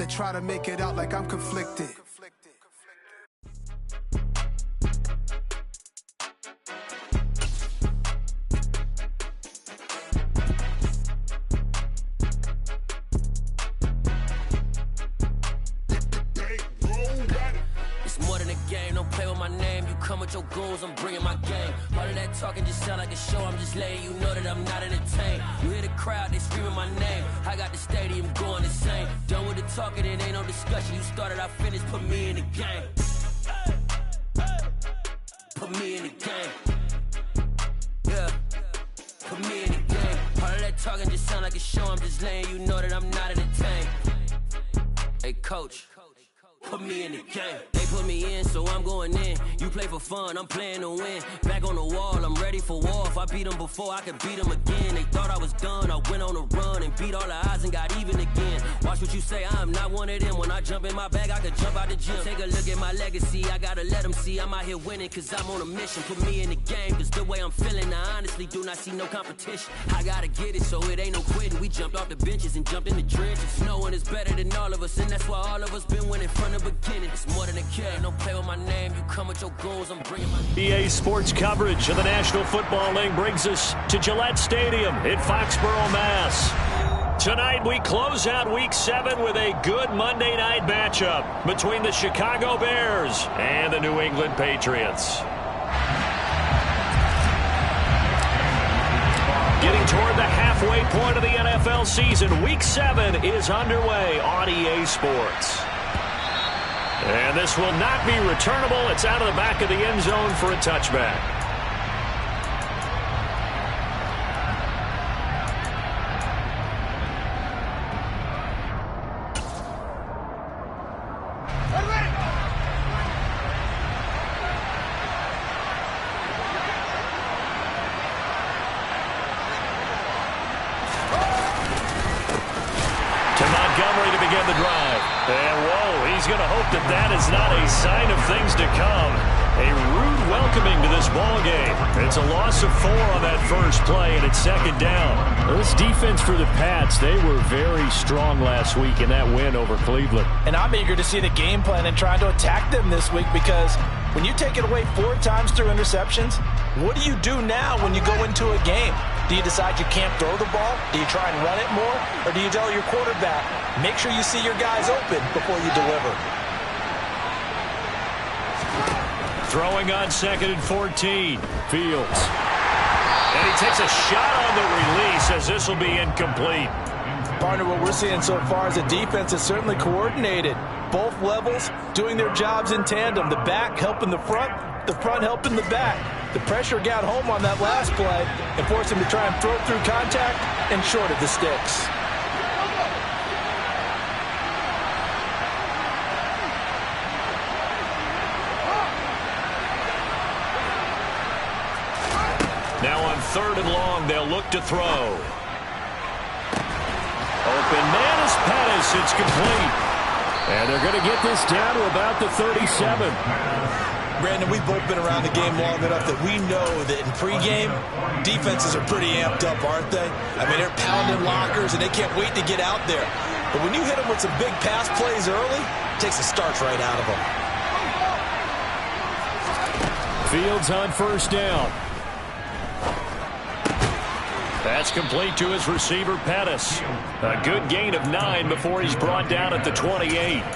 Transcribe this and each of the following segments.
They try to make it out like I'm conflicted. With your goons, I'm bringing my game. All of that talking just sound like a show. I'm just letting you know that I'm not entertained. You hear the crowd, they screaming my name. I got the stadium going insane. Done with the talking, it ain't no discussion. You started, I finished, put me in the game. Put me in the game. Yeah, put me in the game. All of that talking just sound like a show. I'm just letting you know that I'm not entertained. Hey, coach, put me in the game. They put me in, so I'm going in. You play for fun, I'm playing to win. Back on the wall, I'm ready for war. If I beat them before, I could beat them again. They thought I was done, I went on a run and beat all the odds and got even again. Watch what you say, I'm not one of them. When I jump in my bag, I could jump out the gym. Take a look at my legacy, I gotta let them see I'm out here winning, cause I'm on a mission. Put me in the game, cause the way I'm feeling, I honestly do not see no competition. I gotta get it, so it ain't no quitting. We jumped off the benches and jumped in the trenches. No one is better than all of us, and that's why all of us been winning from the beginning. It's more than a kid, don't play with my name. You come with your goals, I'm bringing my... EA Sports coverage of the National Football League brings us to Gillette Stadium in Foxborough, Mass. Tonight we close out Week 7 with a good Monday night matchup between the Chicago Bears and the New England Patriots. Getting toward the halfway point of the NFL season, Week 7 is underway on EA Sports. And this will not be returnable. It's out of the back of the end zone for a touchback. To Montgomery to begin the drive. And whoa, he's going to hope that that is not a sign of things to come. A rude welcoming to this ball game. It's a loss of 4 on that first play, and it's second down. This defense for the Pats, they were very strong last week in that win over Cleveland. And I'm eager to see the game plan and trying to attack them this week, because when you take it away 4 times through interceptions, what do you do now when you go into a game? Do you decide you can't throw the ball? Do you try and run it more? Or do you tell your quarterback, make sure you see your guys open before you deliver? Throwing on 2nd and 14. Fields. And he takes a shot on the release as this will be incomplete. Partner, what we're seeing so far is the defense is certainly coordinated. Both levels doing their jobs in tandem. The back helping the front helping the back. The pressure got home on that last play and forced him to try and throw through contact and short of the sticks. Now on 3rd and long, they'll look to throw. Open man is Pettis. It's complete. And they're going to get this down to about the 37. Brandon, we've both been around the game long enough that we know that in pregame, defenses are pretty amped up, aren't they? I mean, they're pounding lockers, and they can't wait to get out there. But when you hit them with some big pass plays early, it takes the starch right out of them. Fields on 1st down. That's complete to his receiver, Pettis. A good gain of 9 before he's brought down at the 28.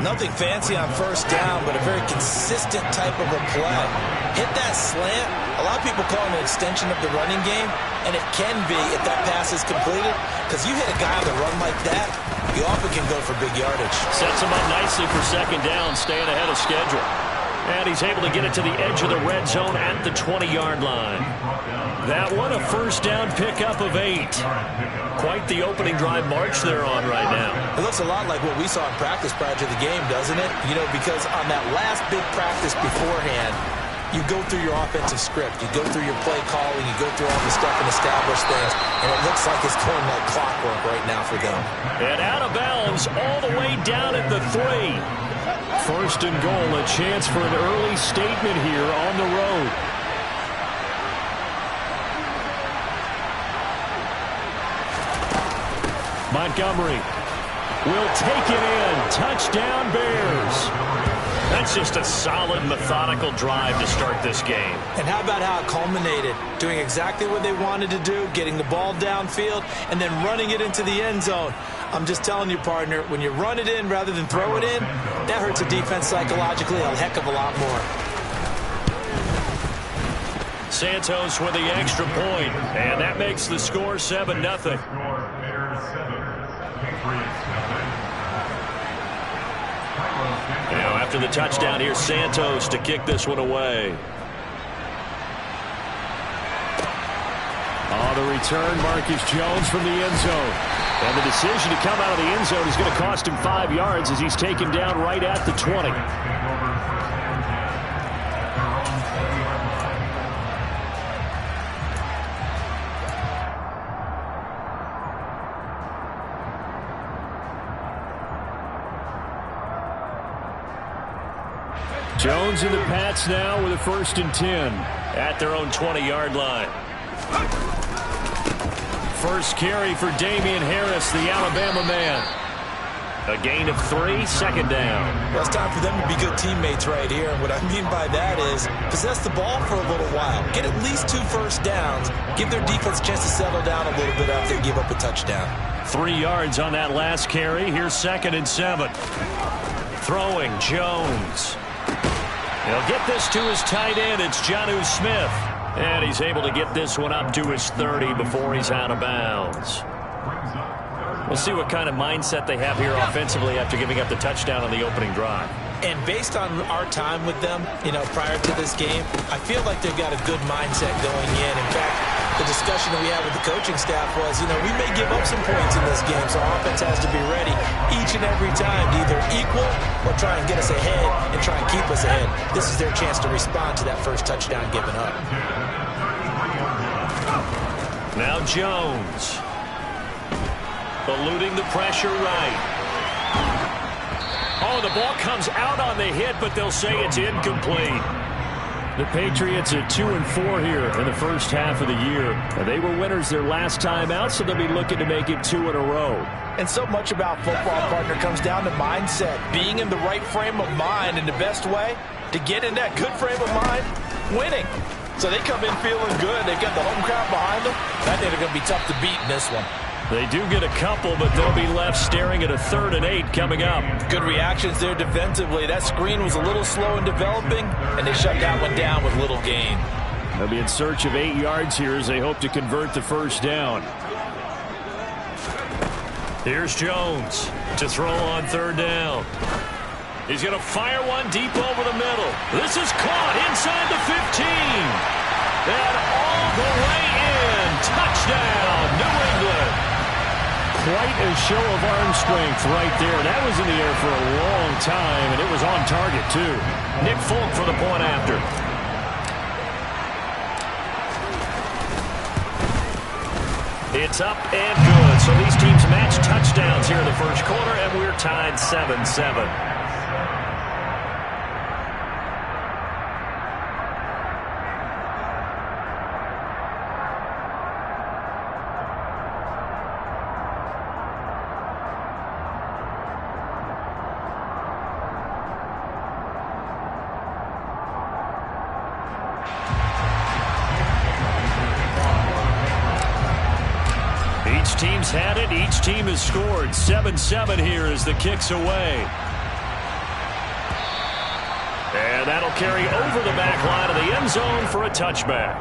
Nothing fancy on 1st down, but a very consistent type of a play. Hit that slant. A lot of people call it an extension of the running game, and it can be if that pass is completed, because you hit a guy on the run like that, you often can go for big yardage. Sets him up nicely for 2nd down, staying ahead of schedule. And he's able to get it to the edge of the red zone at the 20-yard line. That one, a 1st down pickup of 8. Quite the opening drive march they're on right now. It looks a lot like what we saw in practice prior to the game, doesn't it? You know, because on that last big practice beforehand, you go through your offensive script. You go through your play calling. You go through all the stuff and establish things. And it looks like it's going like clockwork right now for them. And out of bounds all the way down at the 3. 1st and goal, a chance for an early statement here on the road. Montgomery. will take it in. Touchdown, Bears. That's just a solid, methodical drive to start this game. And how about how it culminated? Doing exactly what they wanted to do, getting the ball downfield, and then running it into the end zone. I'm just telling you, partner, when you run it in rather than throw it in, that hurts a defense psychologically a heck of a lot more. Santos with the extra point, and that makes the score 7-0. Now, after the touchdown, here's Santos to kick this one away. On the return, Marcus Jones from the end zone. And the decision to come out of the end zone is going to cost him 5 yards as he's taken down right at the 20. Jones in the Pats now with a 1st and 10. At their own 20-yard line. First carry for Damian Harris, the Alabama man. A gain of 3, 2nd down. Well, it's time for them to be good teammates right here. And what I mean by that is possess the ball for a little while. Get at least 2 first downs. Give their defense a chance to settle down a little bit after they give up a touchdown. 3 yards on that last carry. Here's 2nd and 7. Throwing Jones. He'll get this to his tight end. It's Jonnu Smith. And he's able to get this one up to his 30 before he's out of bounds. We'll see what kind of mindset they have here offensively after giving up the touchdown on the opening drive. And based on our time with them, prior to this game, I feel like they've got a good mindset going in. In fact, the discussion that we had with the coaching staff was, we may give up some points in this game, so our offense has to be ready each and every time to either equal or try and get us ahead and try and keep us ahead. This is their chance to respond to that first touchdown given up. Now Jones. Eluding the pressure right. Oh, the ball comes out on the hit, but they'll say it's incomplete. The Patriots at 2-4 here in the first half of the year. And they were winners their last time out, so they'll be looking to make it 2 in a row. And so much about football, partner, comes down to mindset. Being in the right frame of mind, and the best way to get in that good frame of mind, winning. So they come in feeling good. They've got the home crowd behind them. I think they're going to be tough to beat in this one. They do get a couple, but they'll be left staring at a 3rd and 8 coming up. Good reactions there defensively. That screen was a little slow in developing, and they shut that one down with little gain. They'll be in search of 8 yards here as they hope to convert the first down. Here's Jones to throw on 3rd down. He's going to fire one deep over the middle. This is caught inside the 15. And all the way in. Touchdown, New England. Quite a show of arm strength right there. That was in the air for a long time, and it was on target, too. Nick Folk for the point after. It's up and good. So these teams match touchdowns here in the first quarter, and we're tied 7-7. Each team's had it. Each team has scored. 7-7 here as the kick's away. And that'll carry over the back line of the end zone for a touchback.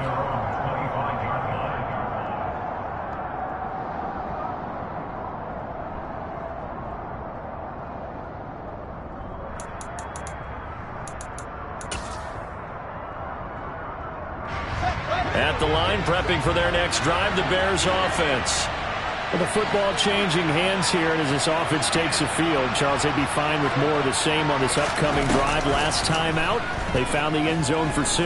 At the line, prepping for their next drive, the Bears offense. Well, the football changing hands here, and as this offense takes the field, Charles, they'd be fine with more of the same on this upcoming drive. Last time out, they found the end zone for 6.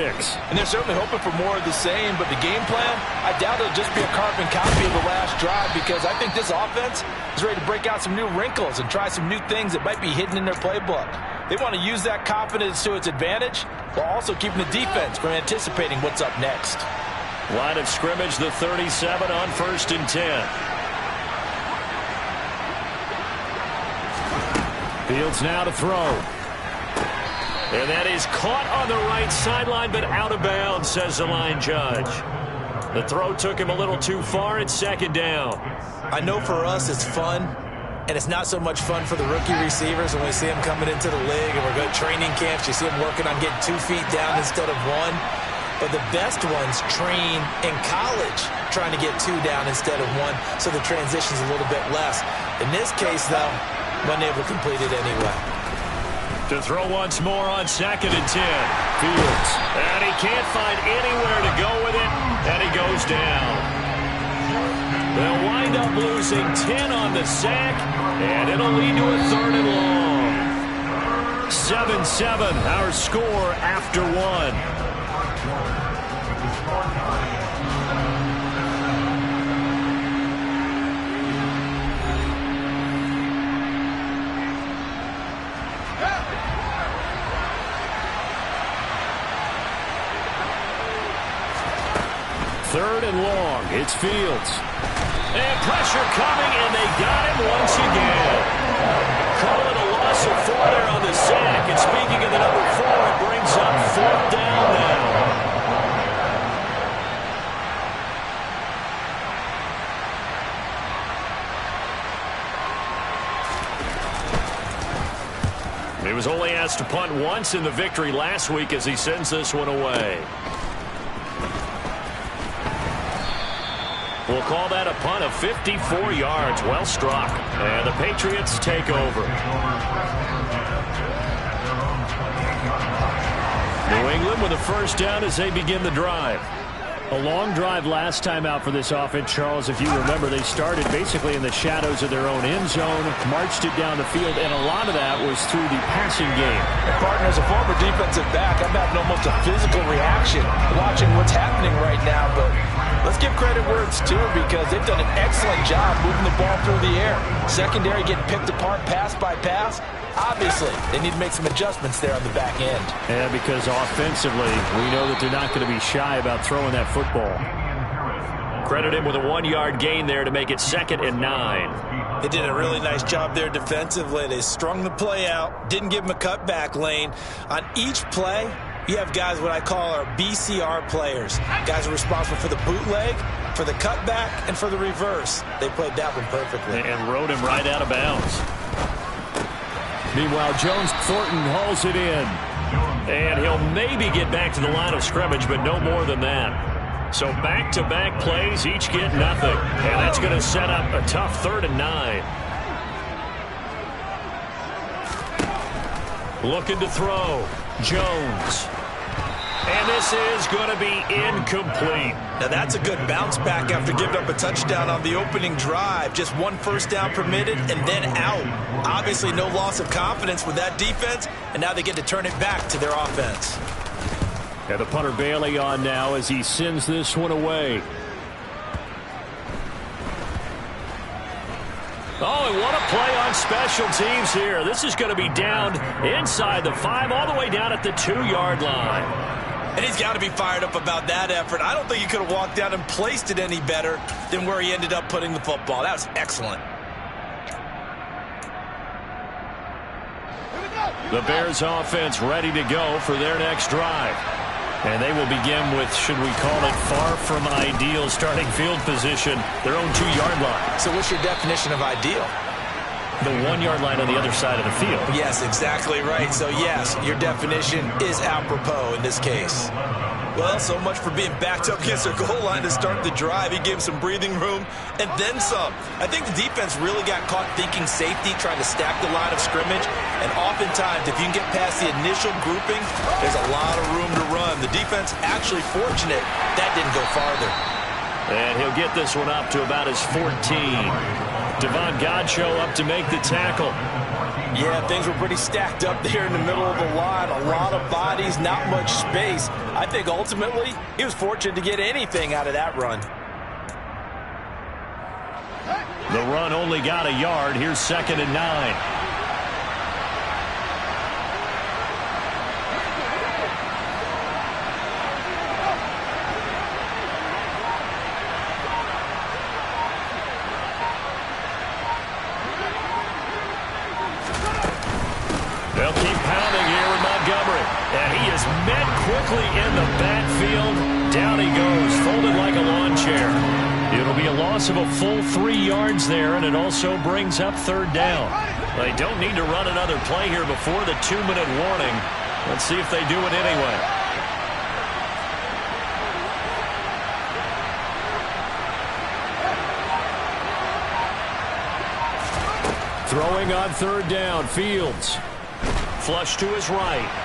And they're certainly hoping for more of the same, but the game plan, I doubt it'll just be a carbon copy of the last drive, because I think this offense is ready to break out some new wrinkles and try some new things that might be hidden in their playbook. They want to use that confidence to its advantage while also keeping the defense from anticipating what's up next. Line of scrimmage, the 37 on 1st and 10. Fields now to throw. And that is caught on the right sideline, but out of bounds, says the line judge. The throw took him a little too far. It's second down. I know for us it's fun, and it's not so much fun for the rookie receivers when we see them coming into the league and we're going to training camps. You see them working on getting 2 feet down instead of 1. But the best ones train in college trying to get 2 down instead of 1, so the transition's a little bit less. In this case, though, wasn't able to complete it anyway. To throw once more on 2nd and 10. Fields. And he can't find anywhere to go with it, and he goes down. They'll wind up losing 10 on the sack, and it'll lead to a 3rd and long. 7-7, our score after 1. Third and long. It's Fields. And pressure coming, and they got him once again. Call it a loss of 4 there on the sack. And speaking of the number 4, it brings up 4th down now. He was only asked to punt once in the victory last week as he sends this one away. We'll call that a punt of 54 yards. Well struck. And the Patriots take over. New England with a first down as they begin the drive. A long drive last time out for this offense, Charles. If you remember, they started basically in the shadows of their own end zone, marched it down the field, and a lot of that was through the passing game. And partner, as a former defensive back, I'm having almost a physical reaction watching what's happening right now. But let's give credit where it's due, because they've done an excellent job moving the ball through the air. Secondary getting picked apart pass by pass. Obviously, they need to make some adjustments there on the back end. Yeah, because offensively, we know that they're not going to be shy about throwing that football. Credit him with a 1-yard gain there to make it 2nd and 9. They did a really nice job there defensively. They strung the play out, didn't give him a cutback lane. On each play, you have guys what I call our BCR players. Guys are responsible for the bootleg, for the cutback, and for the reverse. They played that one perfectly. And rode him right out of bounds. Meanwhile, Jones Thornton hauls it in. And he'll maybe get back to the line of scrimmage, but no more than that. So back-to-back plays, each get nothing. And that's going to set up a tough 3rd and 9. Looking to throw. Jones. And this is going to be incomplete. Now that's a good bounce back after giving up a touchdown on the opening drive. Just 1 first down permitted and then out. Obviously no loss of confidence with that defense, and now they get to turn it back to their offense. And the punter Bailey on now as he sends this one away. Oh, and what a play on special teams here. This is going to be down inside the 5, all the way down at the 2-yard line. And he's got to be fired up about that effort. I don't think he could have walked down and placed it any better than where he ended up putting the football. That was excellent. The Bears offense ready to go for their next drive. And they will begin with, should we call it, far from ideal starting field position, their own 2-yard line. So what's your definition of ideal? The 1-yard line on the other side of the field. Yes, exactly right. So, yes, your definition is apropos in this case. Well, so much for being backed up against their goal line to start the drive. He gave some breathing room and then some. I think the defense really got caught thinking safety, trying to stack the line of scrimmage. And oftentimes, if you can get past the initial grouping, there's a lot of room to run. The defense actually fortunate that didn't go farther. And he'll get this one up to about his 14. Devon Godchaux up to make the tackle. Yeah, things were pretty stacked up there in the middle of the line. A lot of bodies, not much space. I think ultimately he was fortunate to get anything out of that run. The run only got a yard. Here's 2nd and 9. quickly in the backfield. Down he goes, folded like a lawn chair. It'll be a loss of a full 3 yards there, and it also brings up third down. They don't need to run another play here before the 2-minute warning. Let's see if they do it anyway. Throwing on third down, Fields. Flush to his right.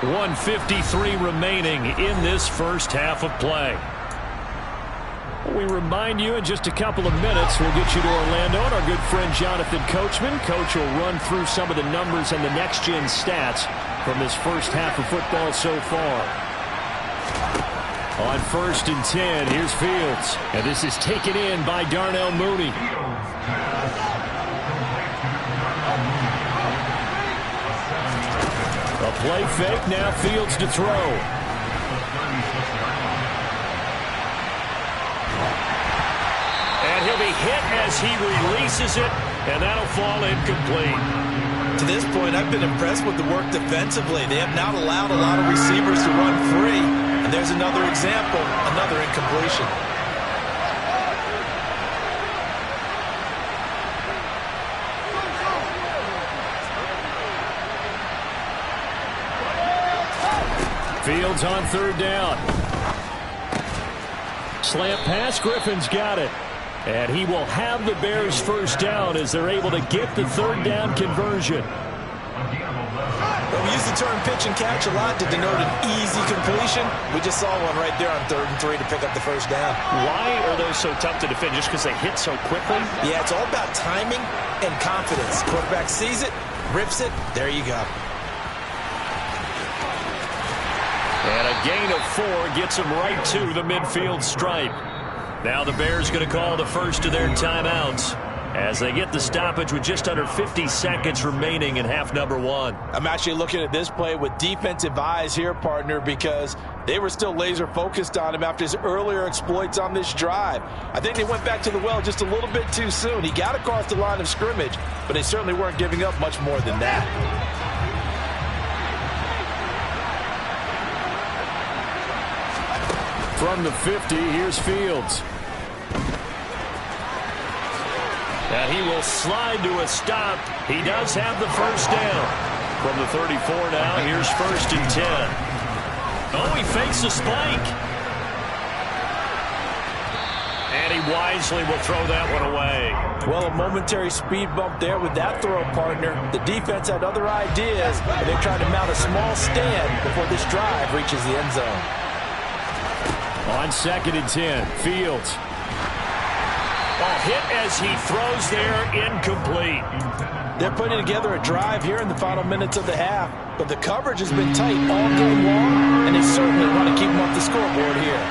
1:53 remaining in this first half of play. We remind you in just a couple of minutes we'll get you to Orlando and our good friend Jonathan Coachman. Coach will run through some of the numbers and the next-gen stats from this first half of football so far. On 1st and 10, here's Fields. And this is taken in by Darnell Mooney. A play fake, now Fields to throw. And he'll be hit as he releases it, and that'll fall incomplete. To this point, I've been impressed with the work defensively. They have not allowed a lot of receivers to run free. And there's another example, another incompletion. Fields on third down. Slant pass, Griffin's got it. And he will have the Bears first down as they're able to get the third down conversion. Well, we use the term pitch and catch a lot to denote an easy completion. We just saw one right there on 3rd and 3 to pick up the first down. Why are those so tough to defend? Just because they hit so quickly? Yeah, it's all about timing and confidence. Quarterback sees it, rips it, there you go. And a gain of 4 gets him right to the midfield stripe. Now the Bears going to call the first of their timeouts as they get the stoppage with just under 50 seconds remaining in half number 1. I'm actually looking at this play with defensive eyes here, partner, because they were still laser focused on him after his earlier exploits on this drive. I think they went back to the well just a little bit too soon. He got across the line of scrimmage, but they certainly weren't giving up much more than that. From the 50, here's Fields. And he will slide to a stop. He does have the first down. From the 34 now, here's 1st and 10. Oh, he fakes a spike. And he wisely will throw that one away. Well, a momentary speed bump there with that throw, partner. The defense had other ideas, and they're trying to mount a small stand before this drive reaches the end zone. On 2nd and 10, Fields. Oh, hit as he throws there, incomplete. They're putting together a drive here in the final minutes of the half, but the coverage has been tight all game long, and they certainly want to keep them off the scoreboard here.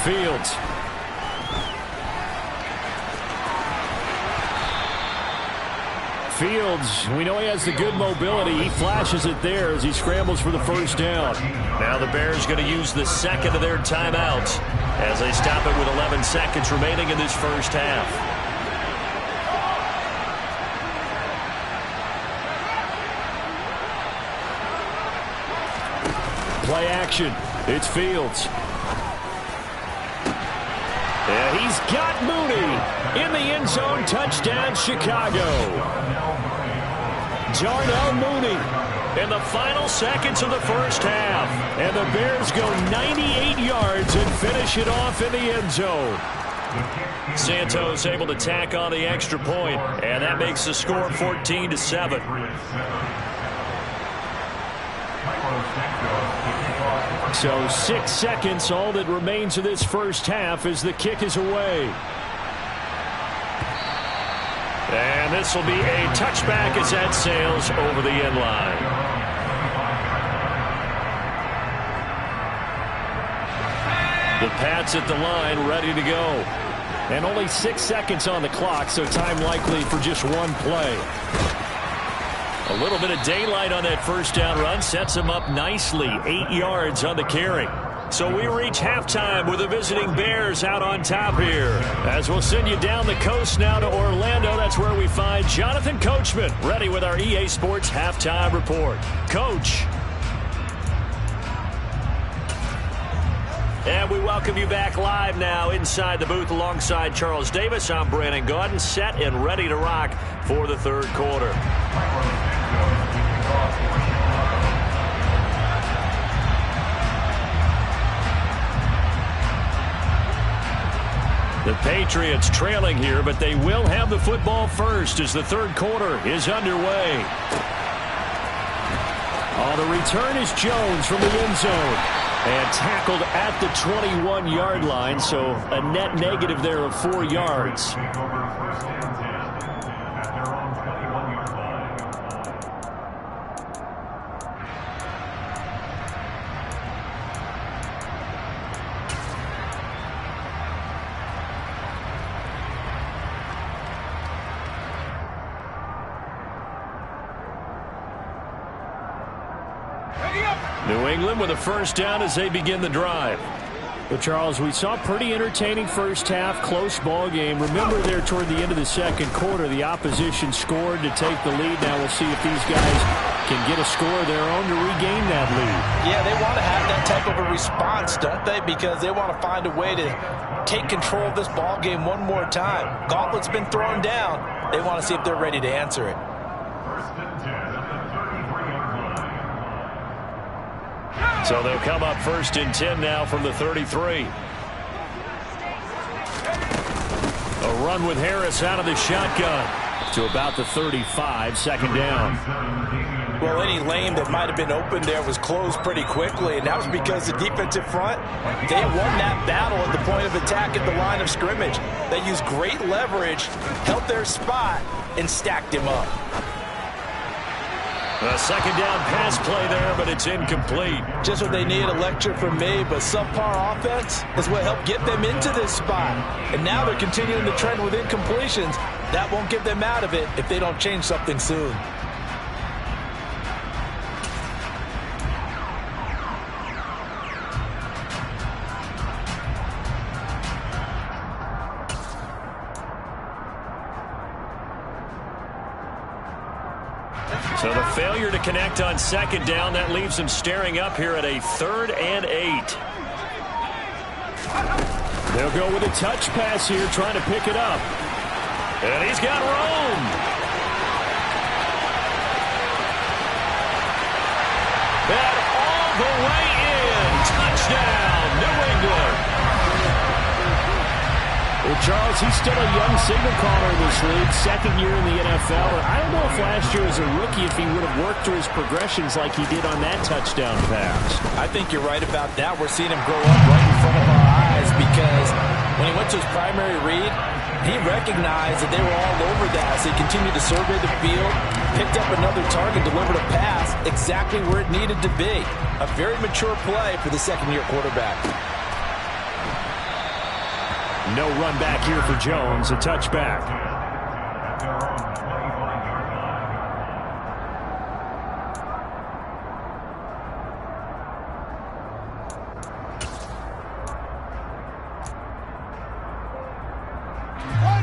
Fields. Fields, we know he has the good mobility. He flashes it there as he scrambles for the first down. Now the Bears going to use the second of their timeouts as they stop it with 11 seconds remaining in this first half. Play action. It's Fields. And he's got Mooney in the end zone. Touchdown, Chicago. Darnell Mooney in the final seconds of the first half. And the Bears go 98 yards and finish it off in the end zone. Santos able to tack on the extra point, and that makes the score 14-7. So 6 seconds, all that remains of this first half as the kick is away. And this will be a touchback as that sails over the end line. The Pats at the line, ready to go. And only 6 seconds on the clock, so time likely for just one play. A little bit of daylight on that first down run sets him up nicely. 8 yards on the carry. So we reach halftime with the visiting Bears out on top here. As we'll send you down the coast now to Orlando, that's where we find Jonathan Coachman, ready with our EA Sports halftime report. Coach. And we welcome you back live now inside the booth alongside Charles Davis. I'm Brandon Gaudin, set and ready to rock for the third quarter. The Patriots trailing here, but they will have the football first as the third quarter is underway. On the return is Jones from the end zone. And tackled at the 21-yard line, so a net negative there of 4 yards. New England with a first down as they begin the drive. Well, Charles, we saw pretty entertaining first half, close ball game. Remember there toward the end of the second quarter, the opposition scored to take the lead. Now we'll see if these guys can get a score of their own to regain that lead. Yeah, they want to have that type of a response, don't they? Because they want to find a way to take control of this ball game one more time. Gauntlet's been thrown down. They want to see if they're ready to answer it. So they'll come up first and 10 now from the 33. A run with Harris out of the shotgun to about the 35, second down. Well, any lane that might have been open there was closed pretty quickly, and that was because the defensive front, they won that battle at the point of attack at the line of scrimmage. They used great leverage, held their spot, and stacked him up. A second down pass play there, but it's incomplete. Just what they need, a lecture from me, but subpar offense is what helped get them into this spot. And now they're continuing the trend with incompletions. That won't get them out of it if they don't change something soon. So the failure to connect on second down, that leaves him staring up here at a 3rd and 8. They'll go with a touch pass here, trying to pick it up. And he's got room. And all the way in. Touchdown, New England. Well, Charles, he's still a young signal caller in this league, second year in the NFL. I don't know if last year as a rookie if he would have worked through his progressions like he did on that touchdown pass. I think you're right about that. We're seeing him grow up right in front of our eyes because when he went to his primary read, he recognized that they were all over that as he continued to survey the field, picked up another target, delivered a pass exactly where it needed to be. A very mature play for the second-year quarterback. No run back here for Jones, a touchback.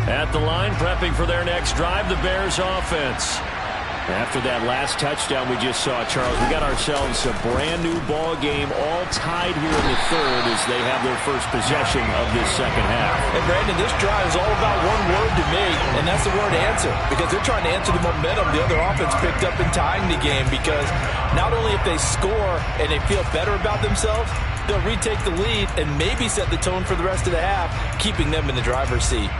At the line, prepping for their next drive, the Bears offense. After that last touchdown we just saw, Charles, we got ourselves a brand-new ball game, all tied here in the third as they have their first possession of this second half. And, Brandon, this drive is all about one word to me, and that's the word answer, because they're trying to answer the momentum the other offense picked up in tying the game, because not only if they score and they feel better about themselves, they'll retake the lead and maybe set the tone for the rest of the half, keeping them in the driver's seat.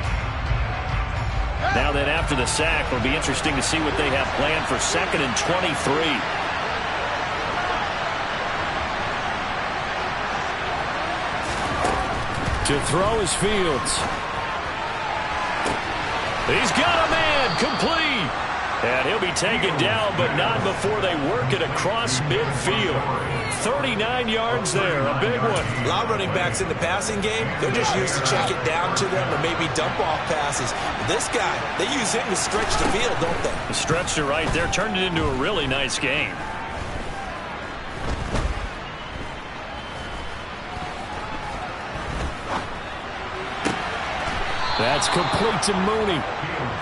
Now then, after the sack, it'll be interesting to see what they have planned for 2nd and 23. To throw is Fields. He's got a man, complete. And he'll be taken down, but not before they work it across midfield. 39 yards there, a big one. A lot of running backs in the passing game, they're just used to check it down to them or maybe dump off passes. This guy, they use him to stretch the field, don't they? Stretched it right there, turned it into a really nice game. That's complete to Mooney.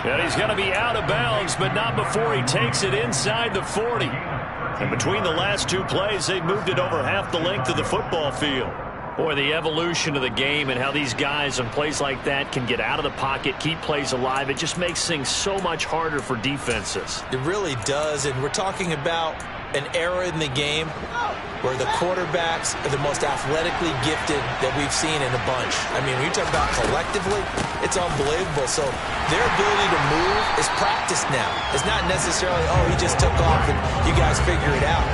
And he's going to be out of bounds, but not before he takes it inside the 40. And between the last two plays, they moved it over half the length of the football field. Boy, the evolution of the game and how these guys on plays like that can get out of the pocket, keep plays alive, it just makes things so much harder for defenses. It really does, and we're talking about an era in the game where the quarterbacks are the most athletically gifted that we've seen in a bunch. I mean, when you talk about collectively, it's unbelievable. So their ability to move is practiced now. It's not necessarily, oh, he just took off and you guys figure it out.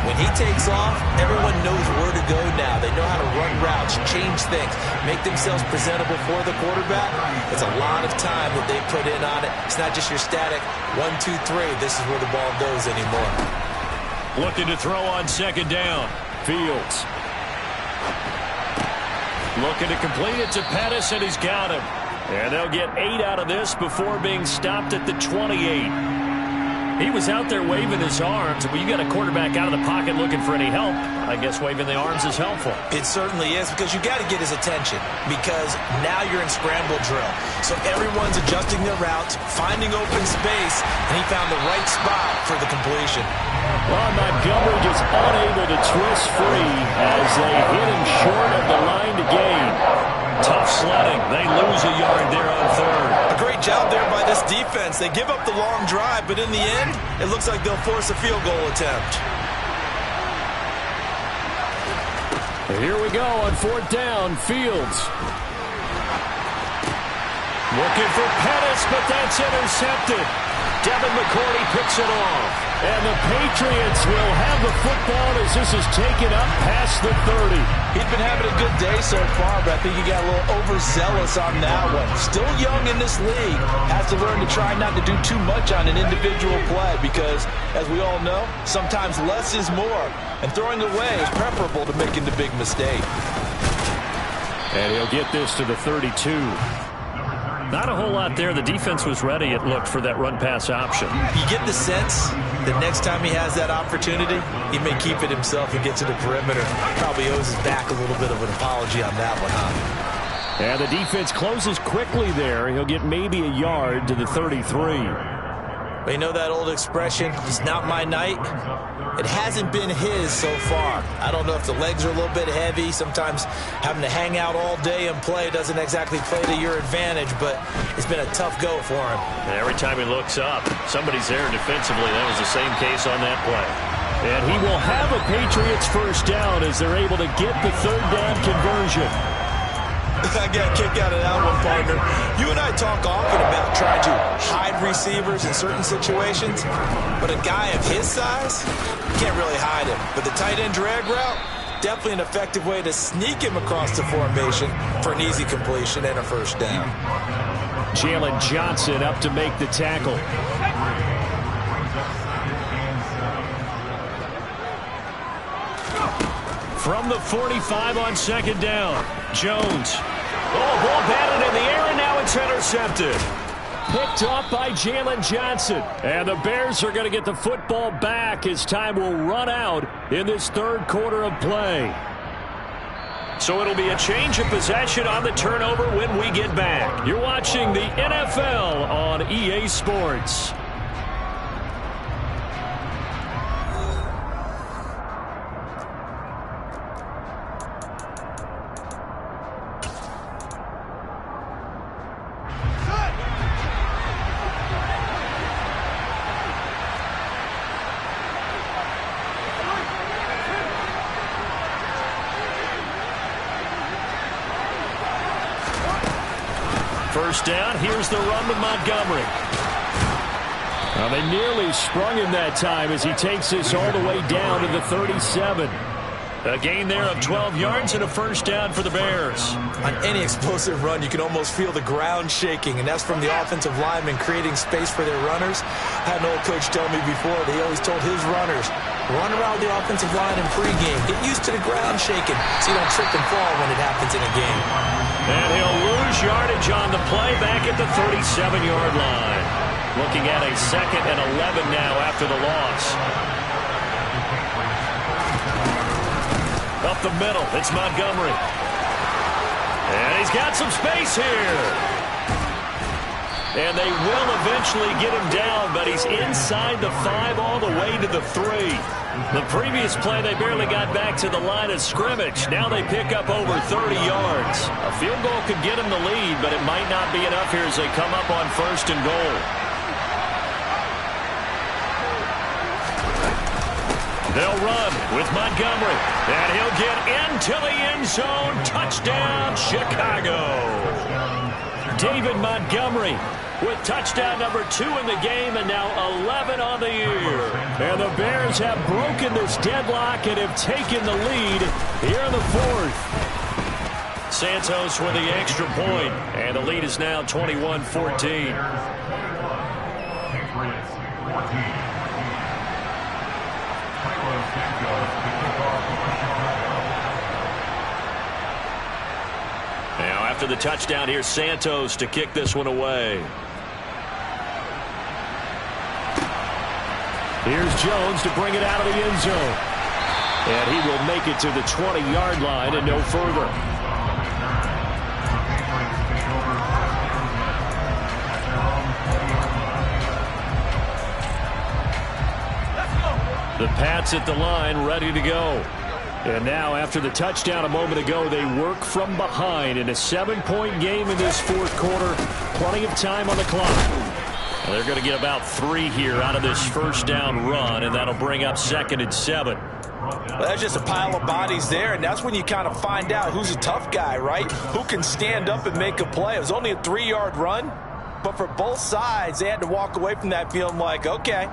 When he takes off, everyone knows where to go now. They know how to run routes, change things, make themselves presentable for the quarterback. It's a lot of time that they put in on it. It's not just your static 1, 2, 3. This is where the ball goes anymore. Looking to throw on second down. Fields. Looking to complete it to Pettis, and he's got him. And they'll get 8 out of this before being stopped at the 28. He was out there waving his arms. When you got a quarterback out of the pocket looking for any help, I guess waving the arms is helpful. It certainly is, because you got to get his attention, because now you're in scramble drill. So everyone's adjusting their routes, finding open space, and he found the right spot for the completion. Well, Montgomery just unable to twist free as they hit him short of the line to gain. Tough sledding. They lose a yard there on third. A great job there by this defense. They give up the long drive, but in the end, it looks like they'll force a field goal attempt. Here we go on fourth down. Fields. Looking for Pettis, but that's intercepted. Devin McCourty picks it off. And the Patriots will have the football as this is taken up past the 30. He's been having a good day so far, but I think he got a little overzealous on that one. Still young in this league. Has to learn to try not to do too much on an individual play because, as we all know, sometimes less is more. And throwing away is preferable to making the big mistake. And he'll get this to the 32. Not a whole lot there. The defense was ready, it looked, for that run-pass option. You get the sense that next time he has that opportunity, he may keep it himself and get to the perimeter. Probably owes his back a little bit of an apology on that one, huh? And the defense closes quickly there. He'll get maybe a yard to the 33. But you know that old expression, it's not my night? It hasn't been his so far. I don't know if the legs are a little bit heavy. Sometimes having to hang out all day and play doesn't exactly play to your advantage, but it's been a tough go for him. And every time he looks up, somebody's there defensively. That was the same case on that play. And he will have a Patriots first down as they're able to get the third down conversion. I got a kick out of that one, partner. You and I talk often about trying to hide receivers in certain situations, but a guy of his size, you can't really hide him. But the tight end drag route, definitely an effective way to sneak him across the formation for an easy completion and a first down. Jalen Johnson up to make the tackle. From the 45 on second down, Jones. Oh, ball batted in the air, and now it's intercepted. Picked off by Jalen Johnson. And the Bears are going to get the football back as time will run out in this third quarter of play. So it'll be a change of possession on the turnover when we get back. You're watching the NFL on EA Sports. First down, here's the run to Montgomery. Well, they nearly sprung him that time as he takes this all the way down to the 37. A gain there of 12 yards and a first down for the Bears. On any explosive run, you can almost feel the ground shaking, and that's from the offensive linemen creating space for their runners. I had an old coach tell me before, he always told his runners, run around the offensive line in pregame. Get used to the ground shaking so you don't trip and fall when it happens in a game. And he'll lose yardage on the play back at the 37-yard line. Looking at a 2nd and 11 now after the loss. Up the middle, it's Montgomery. And he's got some space here. And they will eventually get him down, but he's inside the 5 all the way to the 3. The previous play, they barely got back to the line of scrimmage. Now they pick up over 30 yards. A field goal could get them the lead, but it might not be enough here as they come up on 1st and goal. They'll run with Montgomery, and he'll get into the end zone. Touchdown, Chicago. David Montgomery with touchdown number 2 in the game, and now 11 on the year. And the Bears have broken this deadlock and have taken the lead here in the 4th. Santos with the extra point, and the lead is now 21-14. Now after the touchdown, here's Santos to kick this one away. Here's Jones to bring it out of the end zone. And he will make it to the 20-yard line and no further. The Pats at the line, ready to go. And now, after the touchdown a moment ago, they work from behind in a 7-point game in this 4th quarter. Plenty of time on the clock. Well, they're going to get about 3 here out of this 1st down run, and that'll bring up 2nd and 7. Well, that's just a pile of bodies there, and that's when you kind of find out who's a tough guy, right? Who can stand up and make a play. It was only a 3-yard run, but for both sides, they had to walk away from that feeling like, okay,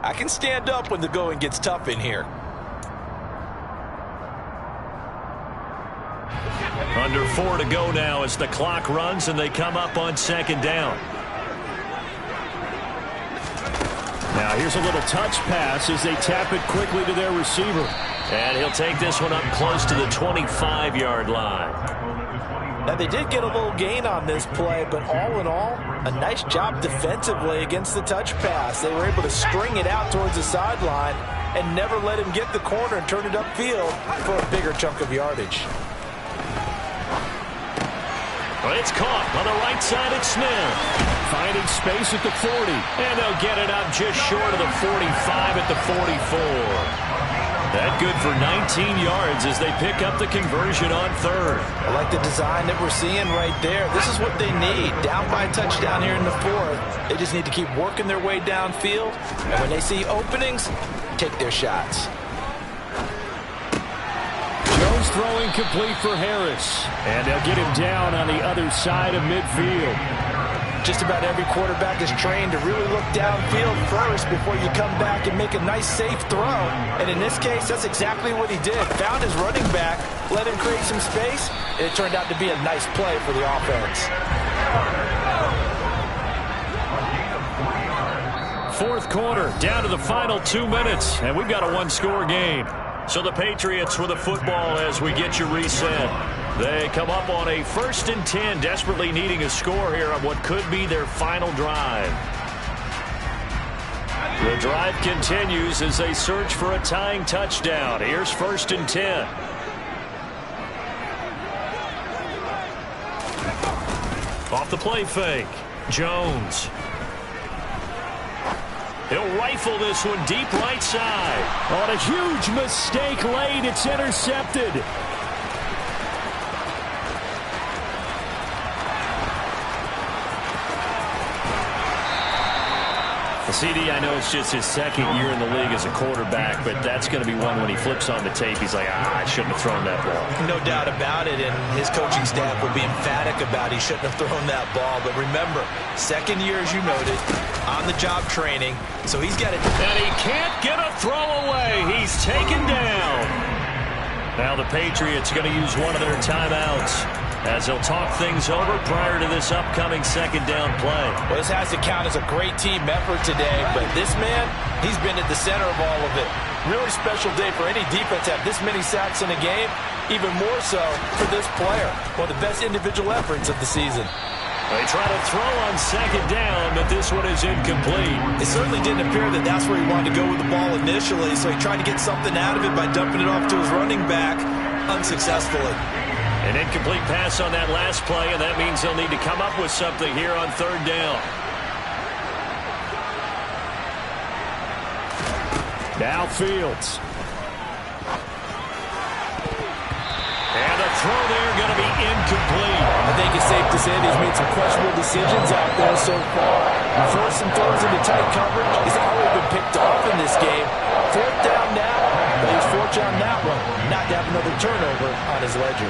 I can stand up when the going gets tough in here. Under 4 to go now as the clock runs and they come up on 2nd down. Now here's a little touch pass as they tap it quickly to their receiver. And he'll take this one up close to the 25-yard line. Now they did get a little gain on this play, but all in all, a nice job defensively against the touch pass. They were able to string it out towards the sideline and never let him get the corner and turn it upfield for a bigger chunk of yardage. Well, it's caught on the right side at Smith. Finding space at the 40. And they'll get it up just short of the 45 at the 44. That good for 19 yards as they pick up the conversion on 3rd. I like the design that we're seeing right there. This is what they need. Down by a touchdown here in the 4th. They just need to keep working their way downfield. And when they see openings, take their shots. Jones throwing complete for Harris. And they'll get him down on the other side of midfield. Just about every quarterback is trained to really look downfield first before you come back and make a nice, safe throw. And in this case, that's exactly what he did. Found his running back, let him create some space, and it turned out to be a nice play for the offense. 4th quarter, down to the final 2 minutes, and we've got a 1-score game. So the Patriots with the football as we get you reset. They come up on a 1st and 10, desperately needing a score here on what could be their final drive. The drive continues as they search for a tying touchdown. Here's 1st and 10. Off the play fake, Jones. He'll rifle this one deep right side. On a huge mistake late, it's intercepted. CD, I know it's just his 2nd year in the league as a quarterback, but that's going to be one when he flips on the tape, he's like, I shouldn't have thrown that ball. No doubt about it, and his coaching staff will be emphatic about he shouldn't have thrown that ball. But remember, 2nd year, as you noted, on-the-job training, so he's got it. And he can't get a throw away. He's taken down. Now the Patriots going to use one of their timeouts as they'll talk things over prior to this upcoming 2nd down play. Well, this has to count as a great team effort today, but this man, he's been at the center of all of it. Really special day for any defense to have this many sacks in a game, even more so for this player. One of the best individual efforts of the season. They try to throw on 2nd down, but this one is incomplete. It certainly didn't appear that that's where he wanted to go with the ball initially, so he tried to get something out of it by dumping it off to his running back unsuccessfully. An incomplete pass on that last play, and that means they'll need to come up with something here on 3rd down. Now Fields. And the throw there going to be incomplete. I think it's safe to say that he's made some questionable decisions out there so far. Forcing throws into tight coverage. He's already been picked off in this game. 4th down now, but he's fortunate on that one not to have another turnover on his ledger.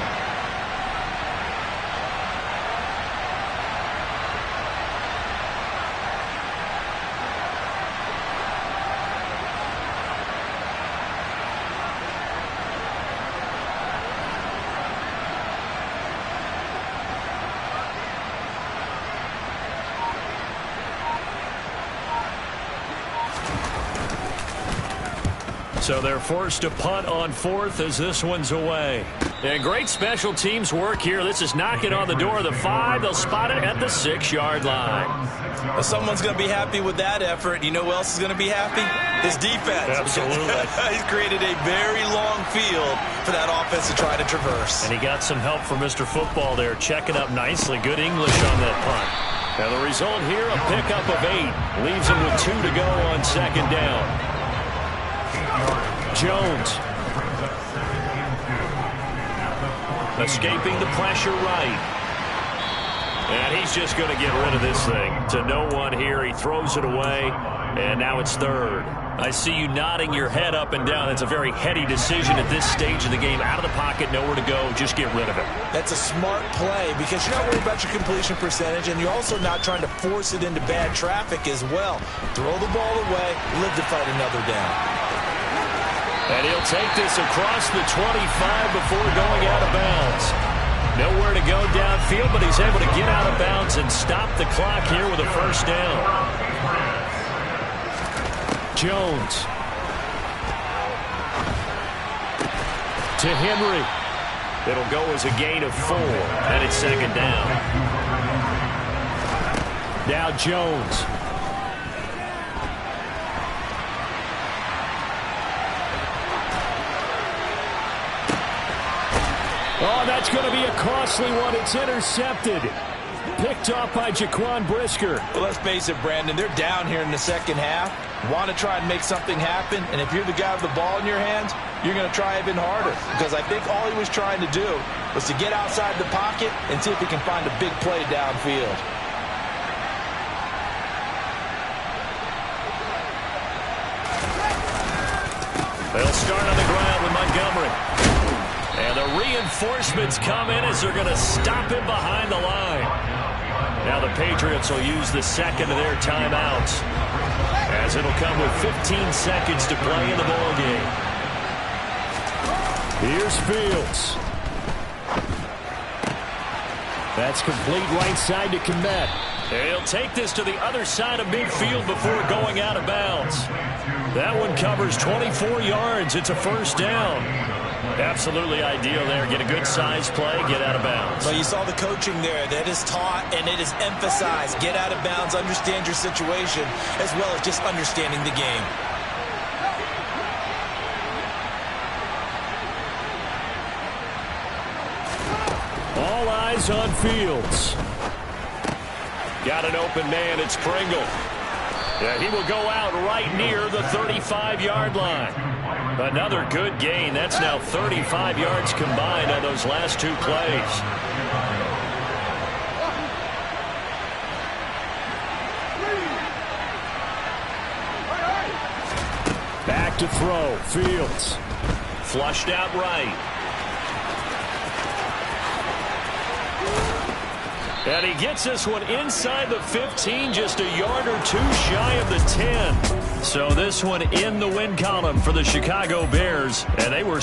So they're forced to punt on 4th as this one's away. And great special teams work here. This is knocking on the door of the 5. They'll spot it at the 6-yard line. Well, someone's going to be happy with that effort. You know who else is going to be happy? His defense. Absolutely. He's created a very long field for that offense to try to traverse. And he got some help from Mr. Football there, checking up nicely. Good English on that punt. Now the result here, a pickup of 8. Leaves him with 2 to go on 2nd down. Jones. Escaping the pressure right. And he's just going to get rid of this thing. To no one here. He throws it away. And now it's 3rd. I see you nodding your head up and down. It's a very heady decision at this stage of the game. Out of the pocket, nowhere to go. Just get rid of it. That's a smart play because you're not worried about your completion percentage, and you're also not trying to force it into bad traffic as well. Throw the ball away, live to fight another down. And he'll take this across the 25 before going out of bounds. Nowhere to go downfield, but he's able to get out of bounds and stop the clock here with a 1st down. Jones. To Henry. It'll go as a gain of 4, and it's 2nd down. Now Jones. Oh, that's going to be a costly one. It's intercepted. Picked off by Jaquan Brisker. Well, let's face it, Brandon. They're down here in the 2nd half. Want to try and make something happen. And if you're the guy with the ball in your hands, you're going to try even harder. Because I think all he was trying to do was to get outside the pocket and see if he can find a big play downfield. They'll start on the ground with Montgomery. And the reinforcements come in as they're going to stop him behind the line. Now the Patriots will use the 2nd of their timeouts, as it'll come with 15 seconds to play in the ballgame. Here's Fields. That's complete right side to Kmet. And he'll take this to the other side of midfield before going out of bounds. That one covers 24 yards. It's a 1st down. Absolutely ideal there. Get a good size play, get out of bounds. Well, you saw the coaching there. That is taught and it is emphasized. Get out of bounds, understand your situation, as well as just understanding the game. All eyes on Fields. Got an open man. It's Pringle. Yeah, he will go out right near the 35-yard line. Another good gain. That's now 35 yards combined on those last 2 plays. Back to throw. Fields. Flushed out right. And he gets this one inside the 15, just a yard or 2 shy of the 10. So this one in the win column for the Chicago Bears, and they were